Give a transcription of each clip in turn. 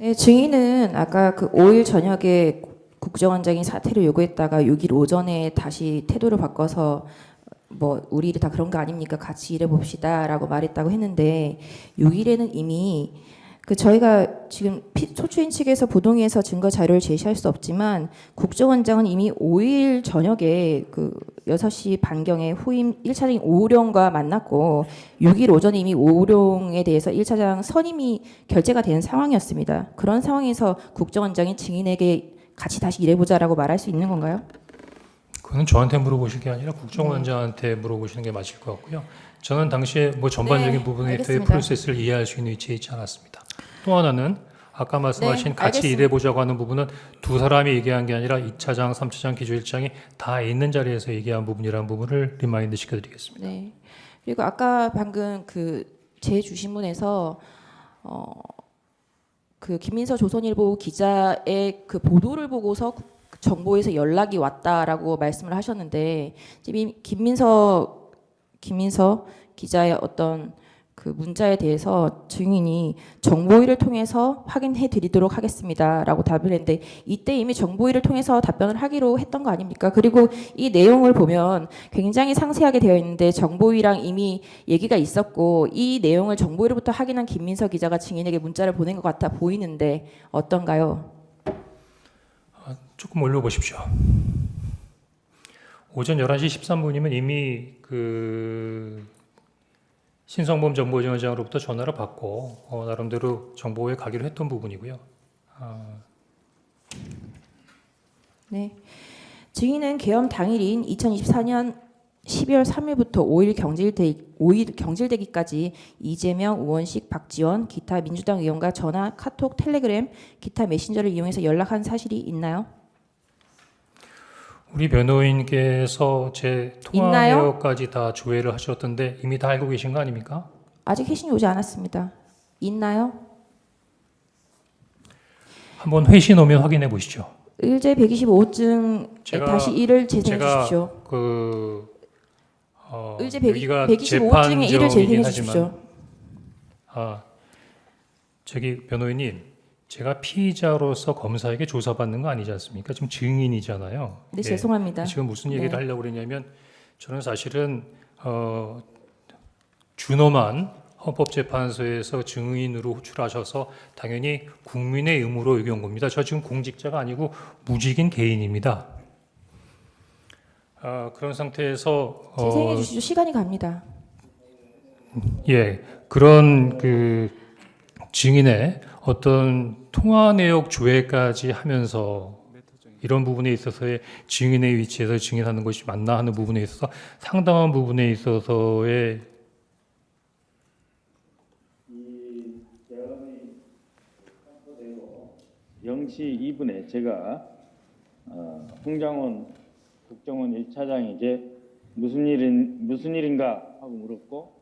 네, 증인은 아까 그 5일 저녁에 국정원장이 사퇴를 요구했다가 6일 오전에 다시 태도를 바꿔서 뭐 우리 일이 다 그런 거 아닙니까? 같이 일해 봅시다라고 말했다고 했는데 6일에는 이미 그 저희가 지금 소추인 측에서 부동의해서 증거 자료를 제시할 수 없지만 국정원장은 이미 5일 저녁에 그 6시 반경에 후임 1차장인 오우룡과 만났고 6일 오전에 이미 오우룡에 대해서 1차장 선임이 결재가 된 상황이었습니다. 그런 상황에서 국정원장이 증인에게 같이 다시 일해보자라고 말할 수 있는 건가요? 그거는 저한테 물어보실 게 아니라 국정원장한테 물어보시는 게 맞을 것 같고요. 저는 당시에 뭐 전반적인 부분에 대해 프로세스를 이해할 수 있는 위치에 있지 않았습니다. 또 하나는 아까 말씀하신 같이 일해보자고 하는 부분은 두 사람이 얘기한 게 아니라 2차장, 3차장, 기조일장이 다 있는 자리에서 얘기한 부분이라는 부분을 리마인드 시켜드리겠습니다. 네. 그리고 아까 방금 그 제 주신문에서 그 김민서 조선일보 기자의 그 보도를 보고서 정보에서 연락이 왔다라고 말씀을 하셨는데 지금 김민서 기자의 어떤 그 문자에 대해서 증인이 정보위를 통해서 확인해 드리도록 하겠습니다라고 답을 했는데 이때 이미 정보위를 통해서 답변을 하기로 했던 거 아닙니까? 그리고 이 내용을 보면 굉장히 상세하게 되어 있는데 정보위랑 이미 얘기가 있었고 이 내용을 정보위로부터 확인한 김민서 기자가 증인에게 문자를 보낸 것 같아 보이는데 어떤가요? 조금 올려보십시오. 오전 11시 13분이면 이미 그 신성범 정보위원장으로부터 전화를 받고 나름대로 정보에 가기로 했던 부분이고요. 네. 증인은 계엄 당일인 2024년 12월 3일부터 5일 경질되기까지 이재명, 우원식, 박지원, 기타 민주당 의원과 전화, 카톡, 텔레그램, 기타 메신저를 이용해서 연락한 사실이 있나요? 우리 변호인께서 제 통화 있나요? 내역까지 다 조회를 하셨던데 이미 다 알고 계신 거 아닙니까? 아직 회신이 오지 않았습니다. 있나요? 한번 회신 오면 확인해 보시죠. 의제 125호증에 다시 일을 재생해 주십시오. 의제 여기가 125호증에 일을 재생해 재판정이긴 주십시오. 저기 변호인님, 제가 피의자로서 검사에게 조사받는 거 아니지 않습니까? 지금 증인이잖아요. 네, 죄송합니다. 지금 무슨 얘기를 네. 하려고 그러냐면 저는 사실은 준엄한 헌법재판소에서 증인으로 호출하셔서 당연히 국민의 의무로 여겨온 겁니다. 저 지금 공직자가 아니고 무직인 개인입니다. 그런 상태에서 재생해 주시죠. 시간이 갑니다. 예, 그런 그 증인의 어떤 통화 내역 조회까지 하면서 이런 부분에 있어서의 증인의 위치에서 증인하는 것이 맞나 하는 부분에 있어서 상당한 부분에 있어서의 이 대언이 선포되고 0시 2분에 제가 홍장원 국정원 1차장에게 무슨 일인가 하고 물었고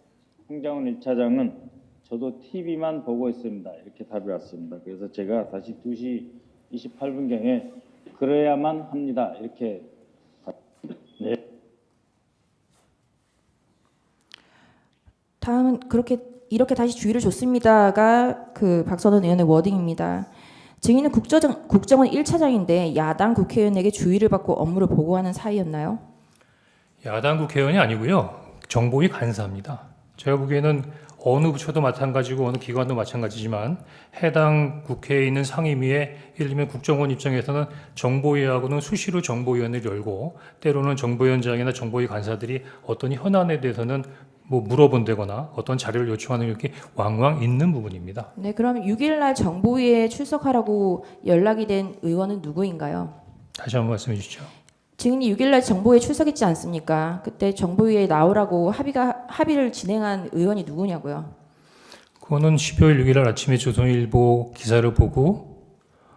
홍장원 1차장은 저도 TV만 보고 있습니다. 이렇게 답이 왔습니다. 그래서 제가 다시 2시 28분경에 그래야만 합니다. 이렇게 네. 다음은 이렇게 다시 주의를 줬습니다가 그 박선원 의원의 워딩입니다. 증인은 국정원 1차장인데 야당 국회의원에게 주의를 받고 업무를 보고하는 사이였나요? 야당 국회의원이 아니고요. 정보위 간사입니다. 제가 보기에는 어느 부처도 마찬가지고 어느 기관도 마찬가지지만 해당 국회에 있는 상임위에 예를 들면 국정원 입장에서는 정보위하고는 수시로 정보위원회를 열고 때로는 정보위원장이나 정보위 간사들이 어떤 현안에 대해서는 뭐 물어본다거나 어떤 자료를 요청하는 이렇게 왕왕 있는 부분입니다. 네, 그럼 6일날 정보위에 출석하라고 연락이 된 의원은 누구인가요? 다시 한번 말씀해 주시죠. 증인이 6일날 정보위에 출석했지 않습니까? 그때 정보위에 나오라고 합의를 진행한 의원이 누구냐고요? 그거는 12월 6일 아침에 조선일보 기사를 보고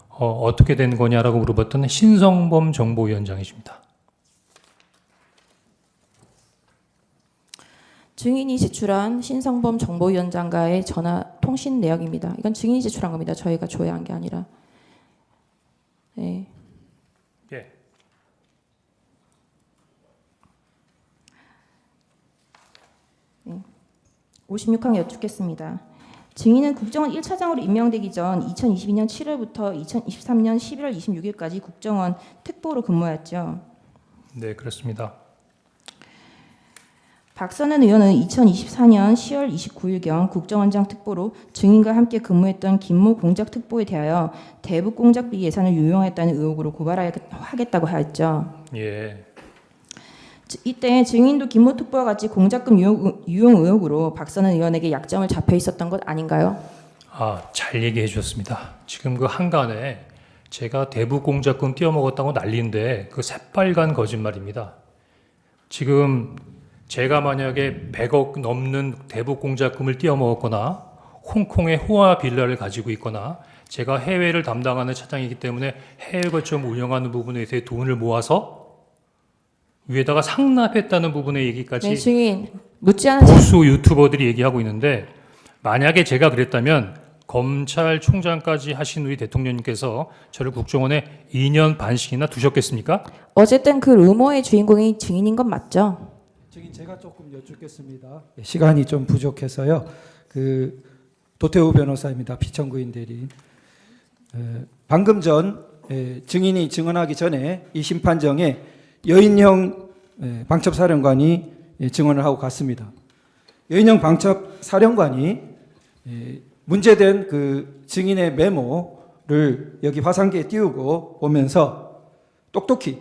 어떻게 된 거냐라고 물어봤던 신성범 정보위원장이십니다. 증인이 제출한 신성범 정보위원장과의 전화 통신 내역입니다. 이건 증인이 제출한 겁니다. 저희가 조회한 게 아니라. 네. 예. 56항 여쭙겠습니다. 증인은 국정원 1차장으로 임명되기 전 2022년 7월부터 2023년 11월 26일까지 국정원 특보로 근무했죠. 네, 그렇습니다. 박선은 의원은 2024년 10월 29일경 국정원장 특보로 증인과 함께 근무했던 김모 공작특보에 대하여 대북 공작비 예산을 유용했다는 의혹으로 고발하겠다고 하였죠. 예. 이때 증인도 김모 특보와 같이 공작금 유용 의혹으로 박선은 의원에게 약점을 잡혀 있었던 것 아닌가요? 잘 얘기해 주셨습니다. 지금 그 한간에 제가 대북 공작금 띄어먹었다고 난리인데 그 새빨간 거짓말입니다. 지금 제가 만약에 100억 넘는 대북 공작금을 띄어먹었거나 홍콩의 호화 빌라를 가지고 있거나 제가 해외를 담당하는 차장이기 때문에 해외 거점 운영하는 부분에 대해 돈을 모아서 위에다가 상납했다는 부분의 얘기까지 네, 증인 묻지 않은 보수 유튜버들이 얘기하고 있는데 만약에 제가 그랬다면 검찰총장까지 하신 우리 대통령님께서 저를 국정원에 2년 반씩이나 두셨겠습니까? 어쨌든 그 루머의 주인공이 증인인 건 맞죠? 증인 제가 조금 여쭙겠습니다. 시간이 좀 부족해서요. 그 도태우 변호사입니다. 피청구인 대리인. 방금 전 증인이 증언하기 전에 이 심판정에 여인형 방첩사령관이 증언을 하고 갔습니다. 여인형 방첩사령관이 문제된 그 증인의 메모를 여기 화상기에 띄우고 오면서 똑똑히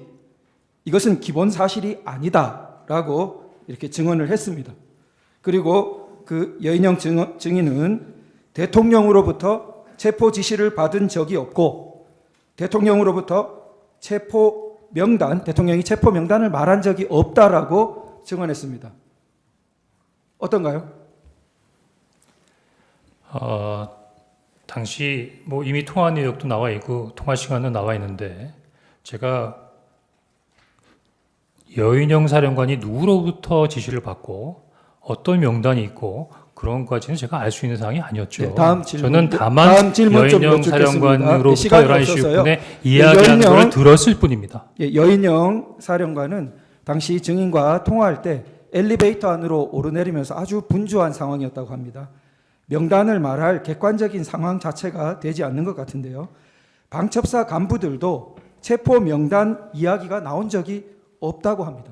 이것은 기본 사실이 아니다라고 이렇게 증언을 했습니다. 그리고 그 여인형 증인은 대통령으로부터 체포 지시를 받은 적이 없고 대통령으로부터 체포 명단, 대통령이 체포 명단을 말한 적이 없다라고 증언했습니다. 어떤가요? 당시 뭐 이미 통화 내역도 나와 있고 통화 시간은 나와 있는데 제가 여인영 사령관이 누구로부터 지시를 받고 어떤 명단이 있고 그런 것까지는 제가 알 수 있는 사항이 아니었죠. 네, 다음 질문, 저는 다만 다음 질문 좀 여인영 여쭙겠습니다. 사령관으로부터 시간이 11시 없어서요. 6분에 이야기하는 여인영- 걸 들었을 뿐입니다. 여인영 사령관은 당시 증인과 통화할 때 엘리베이터 안으로 오르내리면서 아주 분주한 상황이었다고 합니다. 명단을 말할 객관적인 상황 자체가 되지 않는 것 같은데요. 방첩사 간부들도 체포 명단 이야기가 나온 적이 없다고 합니다.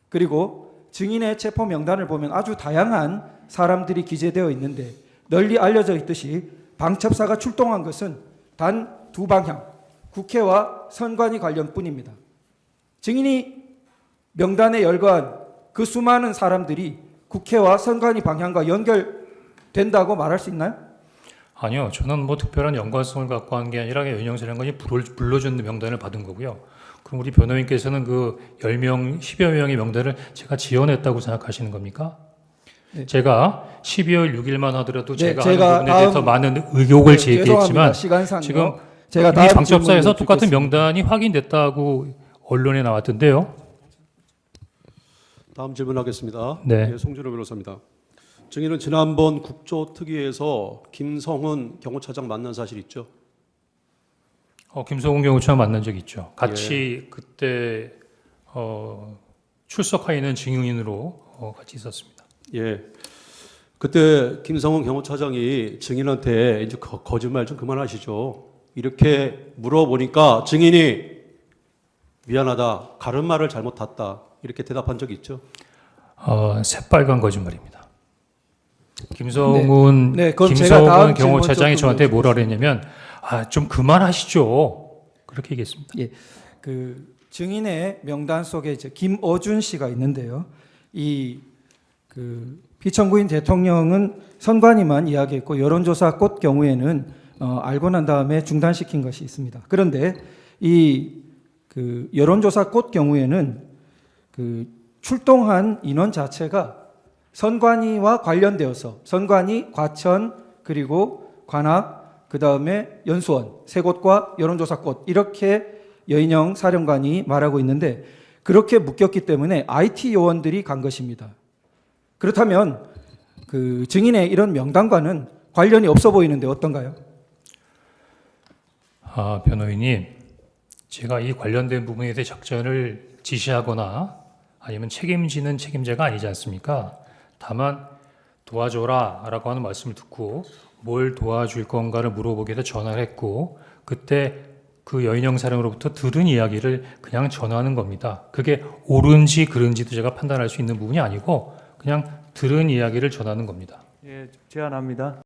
그리고 증인의 체포 명단을 보면 아주 다양한 사람들이 기재되어 있는데 널리 알려져 있듯이 방첩사가 출동한 것은 단 두 방향, 국회와 선관위 관련뿐입니다. 증인이 명단에 열거한 그 수많은 사람들이 국회와 선관위 방향과 연결된다고 말할 수 있나요? 아니요. 저는 뭐 특별한 연관성을 갖고 한 게 아니라 여인영 사령관이 불러준 명단을 받은 거고요. 그럼 우리 변호인께서는 그 10명, 10여 명의 명단을 제가 지원했다고 생각하시는 겁니까? 네. 제가 12월 6일만 하더라도 네, 제가 제가 하는 부분에 대해서 많은 의혹을 제기했지만 시간상요. 지금 제가 이미 다음 방첩사에서 질문 똑같은 여쭙겠습니다. 명단이 확인됐다고 언론에 나왔던데요. 다음 질문하겠습니다. 네. 예, 송준호 변호사입니다. 증인은 지난번 국조특위에서 김성훈 경호차장 만난 사실 있죠? 김성훈 경호처장 만난 적 있죠. 같이 그때 출석해 있는 증인으로 같이 있었습니다. 예. 그때 김성훈 경호차장이 증인한테 이제 거짓말 좀 그만하시죠. 이렇게 물어보니까 증인이 미안하다, 가름말을 잘못 탔다 이렇게 대답한 적이 있죠. 새빨간 거짓말입니다. 김성훈 네, 그럼 제가 다음 경호차장이 질문 저한테 좀 뭐라 그랬냐면 좀 그만하시죠. 그렇게 얘기했습니다. 예, 그 증인의 명단 속에 이제 김어준 씨가 있는데요. 이 그 피청구인 대통령은 선관위만 이야기했고 여론조사 꽃 경우에는 알고 난 다음에 중단시킨 것이 있습니다. 그런데 이 그 여론조사 꽃 경우에는 그 출동한 인원 자체가 선관위와 관련되어서 선관위, 과천 그리고 관악 그 다음에 연수원 세 곳과 여론조사 꽃 이렇게 여인영 사령관이 말하고 있는데 그렇게 묶였기 때문에 IT 요원들이 간 것입니다. 그렇다면 그 증인의 이런 명단과는 관련이 없어 보이는데 어떤가요? 변호인님, 제가 이 관련된 부분에 대해 작전을 지시하거나 아니면 책임지는 책임자가 아니지 않습니까? 다만 도와줘라라고 하는 말씀을 듣고 뭘 도와줄 건가를 물어보기 위해서 전화를 했고 그때 그 여인영 사령으로부터 들은 이야기를 그냥 전하는 겁니다. 그게 옳은지 그른지도 제가 판단할 수 있는 부분이 아니고 그냥 들은 이야기를 전하는 겁니다. 예, 제안합니다.